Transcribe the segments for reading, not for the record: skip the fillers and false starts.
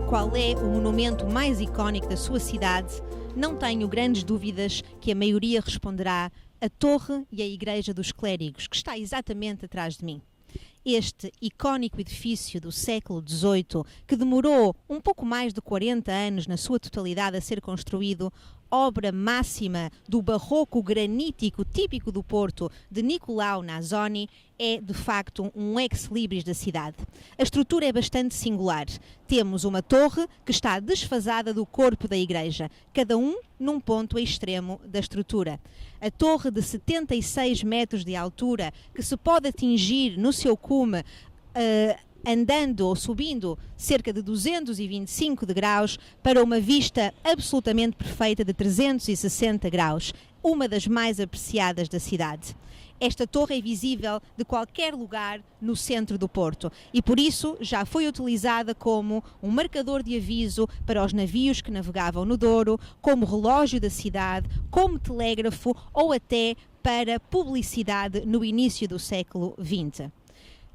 qual é o monumento mais icónico da sua cidade, não tenho grandes dúvidas que a maioria responderá a Torre e a Igreja dos Clérigos, que está exatamente atrás de mim. Este icónico edifício do século XVIII, que demorou um pouco mais de 40 anos na sua totalidade a ser construído, obra máxima do barroco granítico típico do Porto de Nicolau Nasoni, é de facto um ex-libris da cidade. A estrutura é bastante singular. Temos uma torre que está desfasada do corpo da igreja, cada um num ponto extremo da estrutura. A torre de 76 metros de altura, que se pode atingir no seu cume andando ou subindo cerca de 225 degraus para uma vista absolutamente perfeita de 360 graus, uma das mais apreciadas da cidade. Esta torre é visível de qualquer lugar no centro do Porto e por isso já foi utilizada como um marcador de aviso para os navios que navegavam no Douro, como relógio da cidade, como telégrafo ou até para publicidade no início do século XX.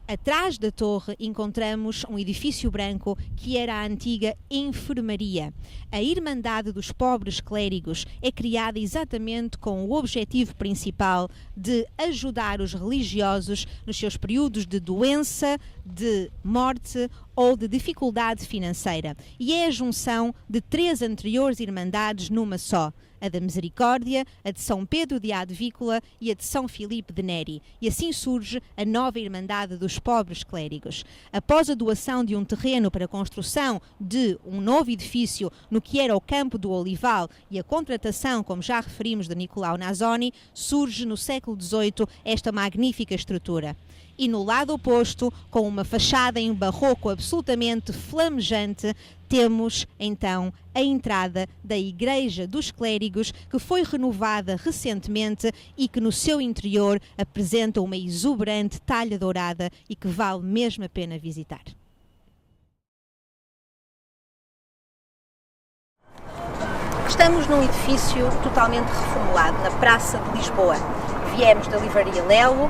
Atrás da torre encontramos um edifício branco que era a antiga enfermaria. A Irmandade dos Pobres Clérigos é criada exatamente com o objetivo principal de ajudar os religiosos nos seus períodos de doença, de morte ou de dificuldade financeira. E é a junção de 3 anteriores irmandades numa só: a da Misericórdia, a de São Pedro de Advíncula e a de São Filipe de Neri. E assim surge a nova Irmandade dos Pobres Clérigos. Após a doação de um terreno para a construção de um novo edifício no que era o Campo do Olival e a contratação, como já referimos, de Nicolau Nasoni, surge no século XVIII esta magnífica estrutura. E no lado oposto, com uma fachada em barroco absolutamente flamejante, temos então a entrada da Igreja dos Clérigos, que foi renovada recentemente e que no seu interior apresenta uma exuberante talha dourada e que vale mesmo a pena visitar. Estamos num edifício totalmente reformulado, na Praça de Lisboa. Viemos da Livraria Lelo.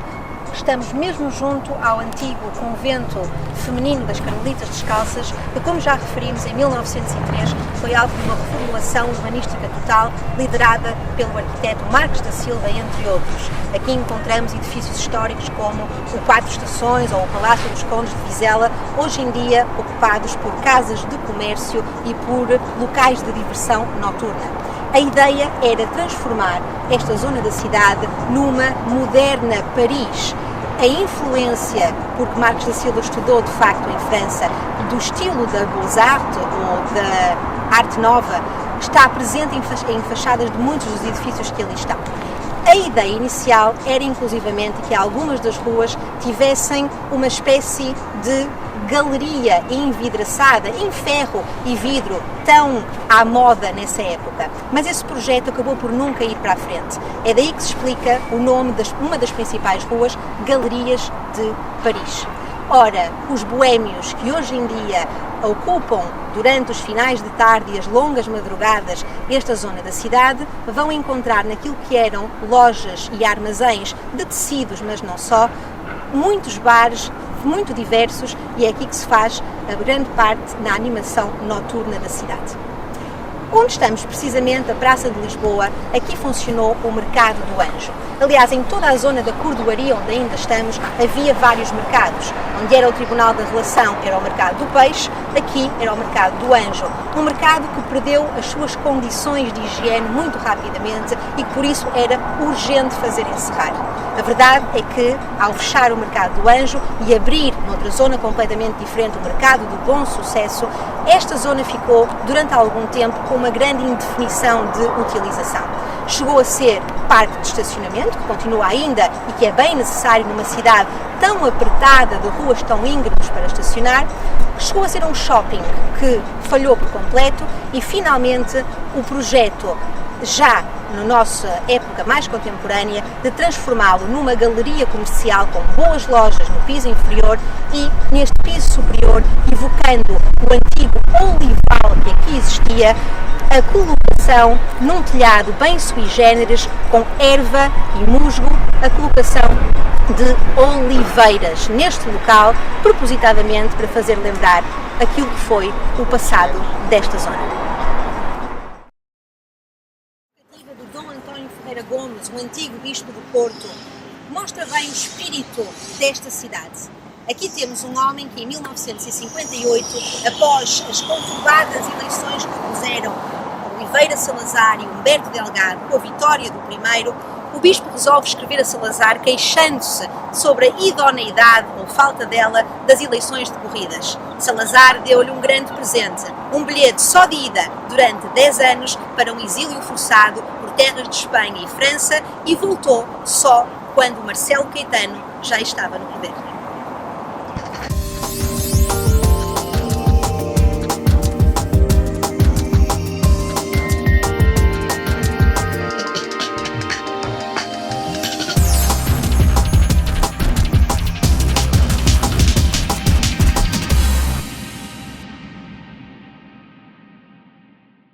Estamos mesmo junto ao antigo convento feminino das Carmelitas Descalças, que, como já referimos, em 1903 foi alvo de uma reformulação urbanística total, liderada pelo arquiteto Marques da Silva, entre outros. Aqui encontramos edifícios históricos como o Quatro Estações ou o Palácio dos Condes de Vizela, hoje em dia ocupados por casas de comércio e por locais de diversão noturna. A ideia era transformar esta zona da cidade numa moderna Paris. A influência, porque Marques da Silva estudou de facto em França, do estilo da Beaux-Arts ou da Arte Nova, está presente em fachadas de muitos dos edifícios que ali estão. A ideia inicial era inclusivamente que algumas das ruas tivessem uma espécie de galeria envidraçada, em ferro e vidro, tão à moda nessa época. Mas esse projeto acabou por nunca ir para a frente. É daí que se explica o nome de uma das principais ruas, Galerias de Paris. Ora, os boémios que hoje em dia ocupam durante os finais de tarde e as longas madrugadas esta zona da cidade vão encontrar naquilo que eram lojas e armazéns de tecidos, mas não só, muitos bares muito diversos, e é aqui que se faz a grande parte na animação noturna da cidade. Onde estamos precisamente, a Praça de Lisboa, aqui funcionou o Mercado do Anjo. Aliás, em toda a zona da Cordoaria, onde ainda estamos, havia vários mercados. Onde era o Tribunal da Relação era o Mercado do Peixe, aqui era o Mercado do Anjo. Um mercado que perdeu as suas condições de higiene muito rapidamente e que por isso era urgente fazer encerrar. A verdade é que, ao fechar o Mercado do Anjo e abrir noutra zona completamente diferente, o Mercado do Bom Sucesso, esta zona ficou, durante algum tempo, com uma grande indefinição de utilização. Chegou a ser parque de estacionamento, que continua ainda e que é bem necessário numa cidade tão apertada, de ruas tão íngremes para estacionar. Chegou a ser um shopping que falhou por completo e, finalmente, o projeto, já na nossa época mais contemporânea, de transformá-lo numa galeria comercial com boas lojas no piso inferior e, neste piso superior, evocando o antigo olival que aqui existia, a colocação num telhado bem sui generis, com erva e musgo, a colocação de oliveiras neste local, propositadamente para fazer lembrar aquilo que foi o passado desta zona. A iniciativa do Dom António Ferreira Gomes, o antigo bispo do Porto, mostra bem o espírito desta cidade. Aqui temos um homem que em 1958, após as conturbadas eleições que puseram Oliveira Salazar e Humberto Delgado, com a vitória do primeiro, o bispo resolve escrever a Salazar queixando-se sobre a idoneidade ou falta dela das eleições decorridas. Salazar deu-lhe um grande presente, um bilhete só de ida durante 10 anos para um exílio forçado por terras de Espanha e França, e voltou só quando Marcelo Caetano já estava no poder.